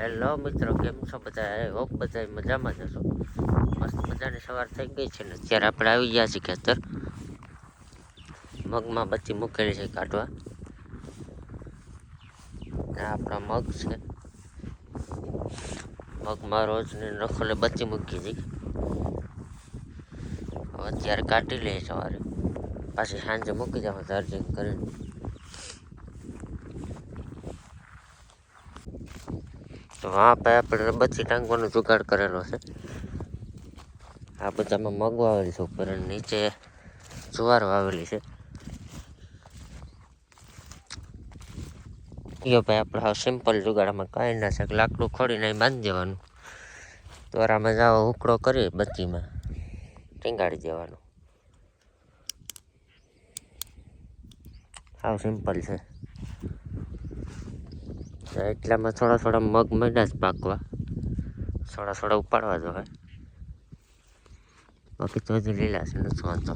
Hello મિત્રો, કેમ છો બધા? આઈ હોપ બધા મજામાં જ હશો. મસ્ત મજાની સવાર થઈ ગઈ છે ને અત્યારે આપણે આવી ગયા છીએ ખેતર. મગમાં બચ્ચી મૂકેલી છે કાઢવા. આ આપણા મગ છે. મગમાં રોજની રખોલે બચ્ચી મૂકી હતી. હવે અત્યારે કાઢી લઈએ સવારે, પાછી સાંજે મૂકી જાવ ચાર્જિંગ કરીને. તો હા ભાઈ, આપણે બચ્ચી ટાંગવાનો જુગાડ કરેલો છે. આ બધામાં મગ વાવેલી છે ઉપર, નીચે જુવાર વાવેલી છે. એ ભાઈ આપણે હાવ સિમ્પલ જુગાડામાં કાંઈ ના છે, લાકડું ખોડીને બાંધી દેવાનું, તોરામાં જાવ ઉકળો કરી બચ્ચીમાં ટીંગાડી દેવાનું. હાવ સિમ્પલ છે. એટલામાં થોડા થોડા મગ માંડ્યા જ પાકવા, થોડા ઉપાડવા જો હે, બાકી તો હજી લીલા છે, નથી વાંધો.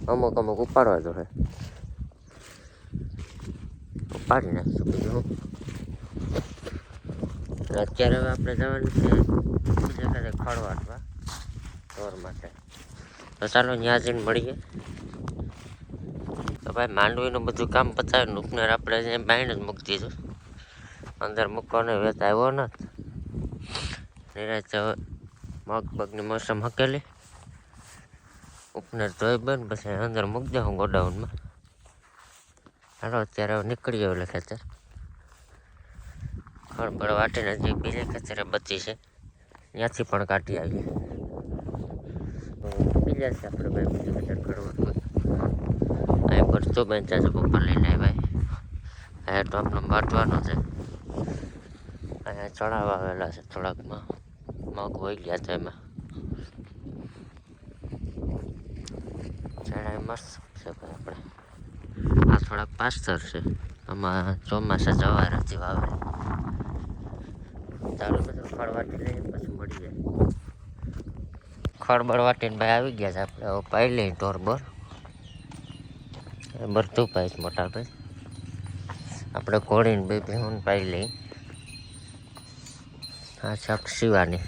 અમુક ઉપાડવા જો હે, ઉપાડી નાખશું બીજું. અત્યારે હવે આપણે જવાનું છે બીજા સાથે ખડ વાટવા ઢોર માટે. તો ચાલો ત્યાં જઈને મળીએ. તો ભાઈ માંડવીનું બધું કામ પતાવીને ઉપનેર આપણે જે બાઈને જ મૂકી દીધું, અંદર મૂકવાનો વેત આવ્યો નથી. નિરાશ હવે મગ બગની મોસમ હકેલી ઉપનેર ધોઈ બન પછી અંદર મૂકી દઉં ગોડાઉનમાં. હાલો અત્યારે હવે નીકળી ગયો એટલે ખેતર ખળબળ વાટીને જે બીજે ખેતરે બચી છે ત્યાંથી પણ કાઢી આવીએ. બીજા છે આપણે ભાઈ બીજું ખેતર ખડવાનું અહીં ભરતો બેંચા છે, પપ્પા લઈને ભાઈ અહીંયા તો આપણે વાટવાનો છે. અહીંયા ચણાવા આવેલા છે, થોડાકમાં મગ હોઈ ગયા હતા એમાં. ચણા મસ્ત છે ભાઈ આપણે. આ થોડાક પાસ્તર છે, આમાં ચોમાસા જવાર હતી વાવેલી. ચાલો બધું ખડ વાટી લઈએ પછી મળી જાય. ખડબડ વાટીને ભાઈ આવી ગયા છે આપણે. હવે પાઈ લઈએ ઢોર બોર, બધું પાઈશ મોટા ભાઈ. આપણે ઘોડીને બે ભેહું પાઈ લઈ. આ શાક શિવાની.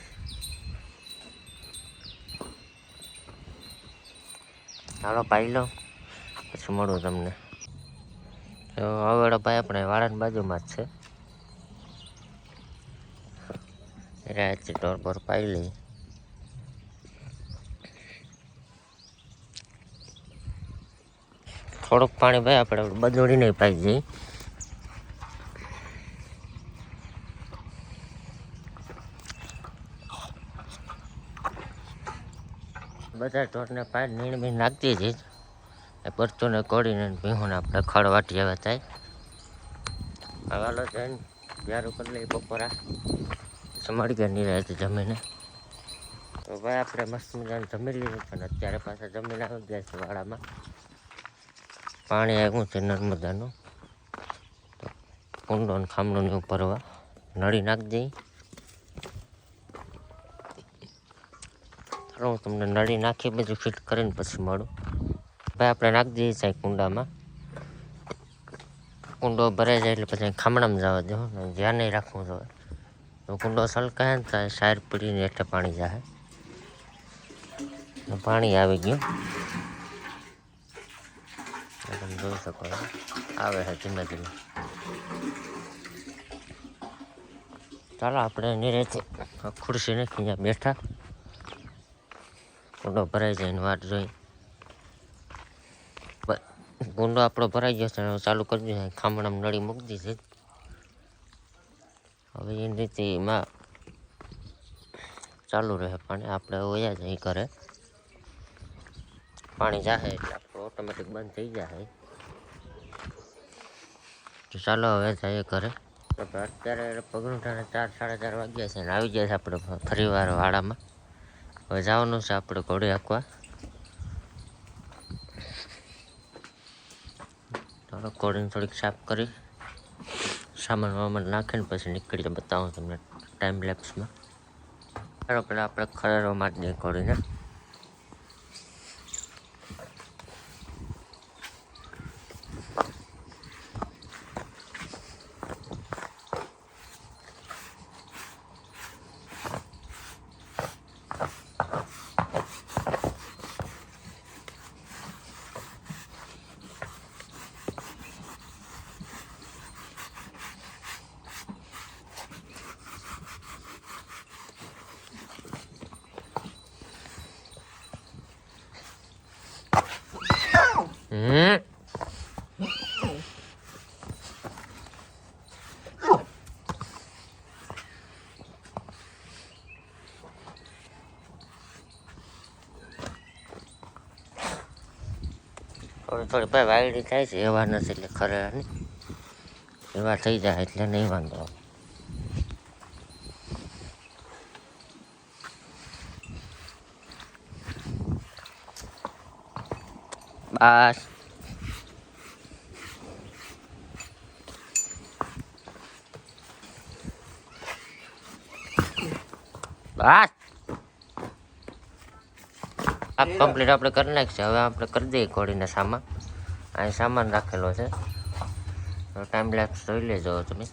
ચાલો પાઈ લો પછી મળું તમને. તો હવે ભાઈ આપણે વાળાની બાજુમાં જ છે, રાતથી ઢોર બોર પાઈ લઈ. થોડુંક પાણી ભાઈ આપણે બદોડી નહીં પાઈ જઈએ. બધા ઢોરને પાણી નીણ બી નાખતી જ એ બરતોને કોડીને ભીહોને આપણે ખડ વાટી આવે થાય. હવાલો જઈને વ્યારું કરી લઈએ બપોરા, મળી ગયા નિરાયતે જમીને. તો ભાઈ આપણે મસ્ત મજાને જમી લીધું છે ને અત્યારે પાછા જમીન આવી ગયા છે વાડામાં. પાણી આવ્યું છે નર્મદાનું, તો કુંડો ને ખામણું ને ભરવા નળી નાખી દઈ. ચાલો હું તમને નળી નાખી બધું ફિટ કરીને પછી મળું. ભાઈ આપણે નાખી દઈએ છે કુંડામાં. કુંડો ભરાઈ જાય એટલે પછી ખામણામાં જવા દો, ધ્યાન નહીં રાખવું જોઈએ. તો કુંડો સલકાય ને થાય સાર પડીને એટલે પાણી જાય. પાણી આવી ગયું, તમે જોઈ શકો આવે છે ધીમે ધીમે. ચાલો આપણે નીરેથી ખુરશી નાખી અહીંયા બેઠા, કુંડો ભરાઈ જાય ને વાટ જોઈ. કુંડો આપણો ભરાઈ ગયો છે, ચાલુ કરી દીધું. ખામણામાં નળી મૂકી દીધી. હવે એની રીતે એમાં ચાલુ રહે પાણી. આપણે વયા જાય ઘરે, પાણી જાહે એટલે આપણું ઓટોમેટિક બંધ થઈ જાય. તો ચાલો હવે જઈએ ઘરે. તો અત્યારે પગલુંઠાને 4-4:30 વાગ્યા છે ને આવી ગયા છે આપણે ફરી વાર વાડામાં. હવે જવાનું છે આપણે ઘોડી હાંકવા. ચાલો ઘોડીને થોડીક સાફ કરી સામાન વામાન નાખીને પછી નીકળીએ, બતાવું તમને ટાઈમ લેપ્સમાં. ચાલો પેલા આપણે ખરેરો મારી દઈએ ઘોડીને. હમ થોડી ભાઈ વાયડી થાય છે એવા નથી એટલે ખરેખર નહીં એવા થઈ જાય એટલે નહીં વાંધો બસ બસ આ કમ્પ્લીટ આપણે કરી નાખીએ હવે આપણે કરી દઈએ ઘોડીને સામાન અહીં સામાન રાખેલો છે ટાઈમ લેપ્સ જોઈ લેજો તમે